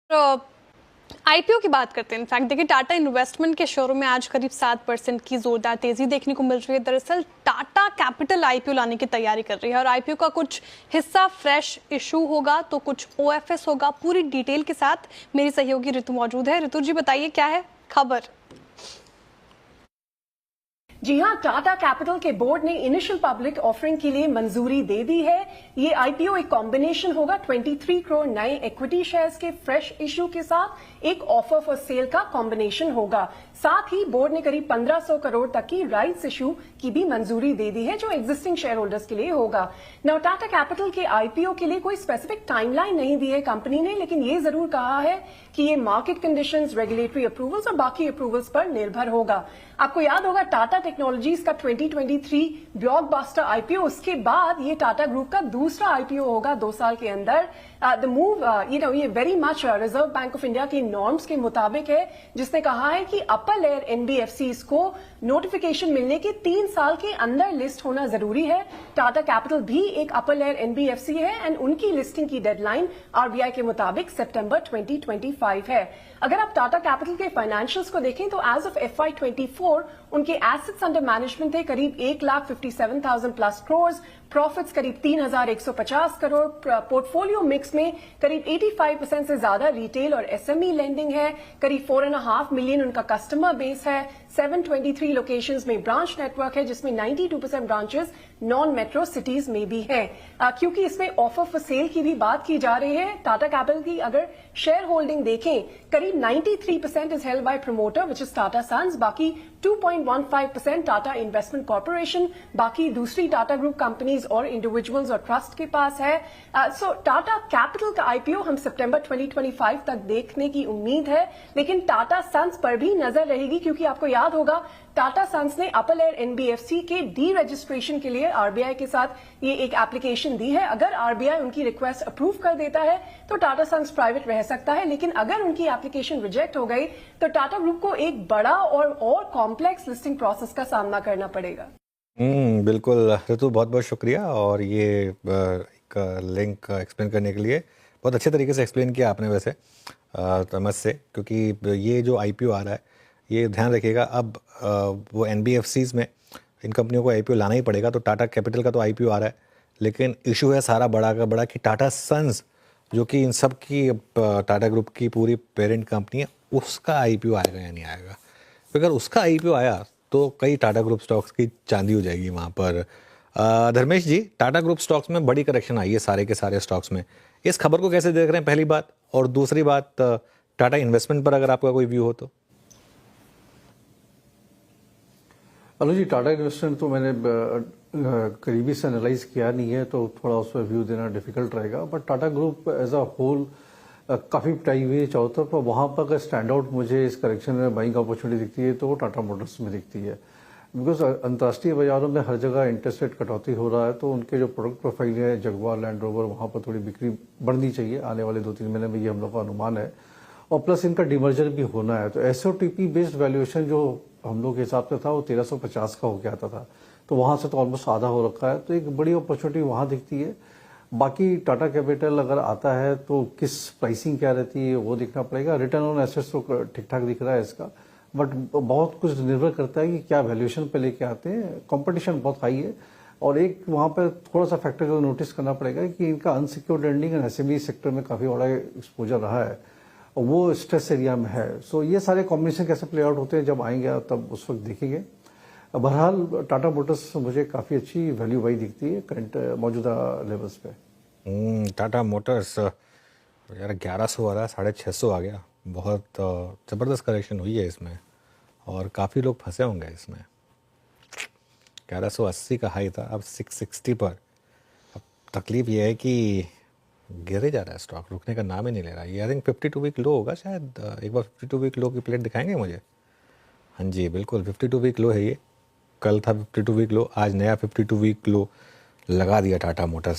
तो आईपीओ की बात करते हैं। इनफैक्ट देखिए, टाटा इन्वेस्टमेंट के शेयरों में आज करीब 7% की जोरदार तेजी देखने को मिल रही है। दरअसल टाटा कैपिटल आईपीओ लाने की तैयारी कर रही है और आईपीओ का कुछ हिस्सा फ्रेश इशू होगा तो कुछ ओएफएस होगा। पूरी डिटेल के साथ मेरी सहयोगी ऋतु मौजूद है। ऋतु जी, बताइए क्या है खबर। जी हां, टाटा कैपिटल के बोर्ड ने इनिशियल पब्लिक ऑफरिंग के लिए मंजूरी दे दी है। ये आईपीओ एक कॉम्बिनेशन होगा 23 करोड़ नए इक्विटी शेयर्स के फ्रेश इश्यू के साथ एक ऑफर फॉर सेल का कॉम्बिनेशन होगा। साथ ही बोर्ड ने करीब 1500 करोड़ तक की राइट्स इश्यू की भी मंजूरी दे दी है, जो एग्जिस्टिंग शेयर होल्डर्स के लिए होगा। नाउ टाटा कैपिटल के आईपीओ के लिए कोई स्पेसिफिक टाइमलाइन नहीं दी है कंपनी ने, लेकिन ये जरूर कहा है कि ये मार्केट कंडीशंस, रेगुलेटरी अप्रूवल्स और बाकी अप्रूवल्स पर निर्भर होगा। आपको याद होगा टाटा टेक्नोलॉजीज का 2023 ब्लॉकबस्टर आईपीओ, उसके बाद ये टाटा ग्रुप का दूसरा आईपीओ होगा 2 साल के अंदर। द मूव ये very much reserve bank of India की नॉर्म्स के मुताबिक है, जिसने कहा है कि अपर लेयर एनबीएफसीज को नोटिफिकेशन मिलने के 3 साल के अंदर लिस्ट होना जरूरी है। टाटा कैपिटल भी एक अपर लेयर एनबीएफसी है एंड उनकी लिस्टिंग की डेडलाइन आरबीआई के मुताबिक सितंबर 2025 है। अगर आप टाटा कैपिटल के फाइनेंशियल्स को देखें तो एज ऑफ FY24 उनके एसेट्स अंडर मैनेजमेंट थे करीब 1,57,000 प्लस करोड़, प्रॉफिट्स करीब 3,150 करोड़, पोर्टफोलियो मिक्स में करीब 85% से ज्यादा रिटेल और एसएमई लेंडिंग है, करीब 4.5 मिलियन उनका कस्टमर बेस है, 723 लोकेशंस में ब्रांच नेटवर्क है, जिसमें 92% ब्रांचेस नॉन मेट्रो सिटीज में भी है। क्योंकि इसमें ऑफर फॉर सेल की भी बात की जा रही है, टाटा कैपिटल की अगर शेयर होल्डिंग देखें करीब 93% is held by promoter which is Tata Sons, बाकी 2.15% टाटा इन्वेस्टमेंट कॉर्पोरेशन, बाकी दूसरी टाटा ग्रुप कंपनीज और इंडिविजुअल्स और ट्रस्ट के पास है। सो टाटा कैपिटल का आईपीओ हम सितंबर 2025 तक देखने की उम्मीद है, लेकिन टाटा सन्स पर भी नजर रहेगी, क्योंकि आपको याद होगा टाटा सन्स ने अपर लेयर एनबीएफसी के डी रजिस्ट्रेशन के लिए आरबीआई के साथ ये एक एप्लीकेशन दी है। अगर आरबीआई उनकी रिक्वेस्ट अप्रूव कर देता है तो टाटा सन्स प्राइवेट रह सकता है, लेकिन अगर उनकी एप्लीकेशन रिजेक्ट हो गई तो टाटा ग्रुप को एक बड़ा और कॉम्प्लेक्स लिस्टिंग प्रोसेस का सामना करना पड़ेगा। बिल्कुल ऋतु, बहुत बहुत शुक्रिया। और ये एक लिंक एक्सप्लेन करने के लिए बहुत अच्छे तरीके से एक्सप्लेन किया आपने वैसे समझ से, क्योंकि ये जो आईपीओ आ रहा है ये ध्यान रखिएगा, अब वो एनबीएफसीज में इन कंपनियों को आईपीओ लाना ही पड़ेगा। तो टाटा कैपिटल का तो आईपीओ आ रहा है, लेकिन इशू है सारा बड़ा का बड़ा कि टाटा सन्स जो कि इन सब की टाटा ग्रुप की पूरी पेरेंट कंपनी है, उसका आईपीओ आएगा या नहीं आएगा। तो अगर उसका आईपीओ आया तो कई टाटा ग्रुप स्टॉक्स की चांदी हो जाएगी वहाँ पर। धर्मेश जी, टाटा ग्रुप स्टॉक्स में बड़ी करेक्शन आई है सारे के सारे स्टॉक्स में, इस खबर को कैसे देख रहे हैं, पहली बात। और दूसरी बात, टाटा इन्वेस्टमेंट पर अगर आपका कोई व्यू हो तो। हेलो जी, टाटा इन्वेस्टमेंट तो मैंने करीबी से एनालाइज किया नहीं है, तो थोड़ा उस पर व्यू देना डिफिकल्ट रहेगा। But Tata group as a whole काफ़ी पिटाई हुई है चारों तरफ, पर वहाँ पर अगर स्टैंड आउट मुझे इस करेक्शन में बाइंग अपॉर्चुनिटी दिखती है तो वो टाटा मोटर्स में दिखती है। बिकॉज अंतर्राष्ट्रीय बाजारों में हर जगह इंटरेस्ट रेट कटौती हो रहा है, तो उनके जो प्रोडक्ट प्रोफाइल है जगुआर, लैंड रोवर, वहाँ पर थोड़ी बिक्री बढ़नी चाहिए आने वाले 2-3 महीने में, ये हम लोग का अनुमान है। और प्लस इनका डिमर्जर भी होना है, तो एसओटीपी बेस्ड वैल्यूएशन जो हम लोग के हिसाब से था वो 1350 का होके आता था, तो वहाँ से तो ऑलमोस्ट आधा हो रखा है, तो एक बड़ी अपॉर्चुनिटी वहाँ दिखती है। बाकी टाटा कैपिटल अगर आता है तो किस प्राइसिंग क्या रहती है वो देखना पड़ेगा। रिटर्न ऑन एसेट्स तो ठीक ठाक दिख रहा है इसका, बट बहुत कुछ निर्भर करता है कि क्या वैल्यूएशन पे लेके आते हैं। कंपटीशन बहुत हाई है, और एक वहाँ पर थोड़ा सा फैक्टर जो नोटिस करना पड़ेगा कि इनका unsecured lending and SME sector में काफ़ी बड़ा एक्सपोजर रहा है, और वो स्ट्रेस एरिया में है। सो ये सारे कॉम्बिनेशन कैसे प्ले आउट होते हैं जब आएंगे तब उस वक्त देखेंगे। बहरहाल टाटा मोटर्स मुझे काफ़ी अच्छी वैल्यू वाई दिखती है करंट मौजूदा लेवल्स पे। टाटा मोटर्स यार 1100 आ रहा है, 650 आ गया, बहुत ज़बरदस्त करेक्शन हुई है इसमें, और काफ़ी लोग फंसे होंगे इसमें। 1180 का हाई था, अब 660 पर। अब तकलीफ ये है कि गिरे जा रहा है स्टॉक, रुकने का नाम ही नहीं ले रहा। ये आई थिंक 52 वीक लो होगा शायद। एक बार 52 वीक लो की प्लेट दिखाएंगे मुझे। हाँ जी बिल्कुल, 52 वीक लो है ये। कल था 52 वीक लो, आज नया 52 वीक लो लगा दिया टाटा मोटर्स।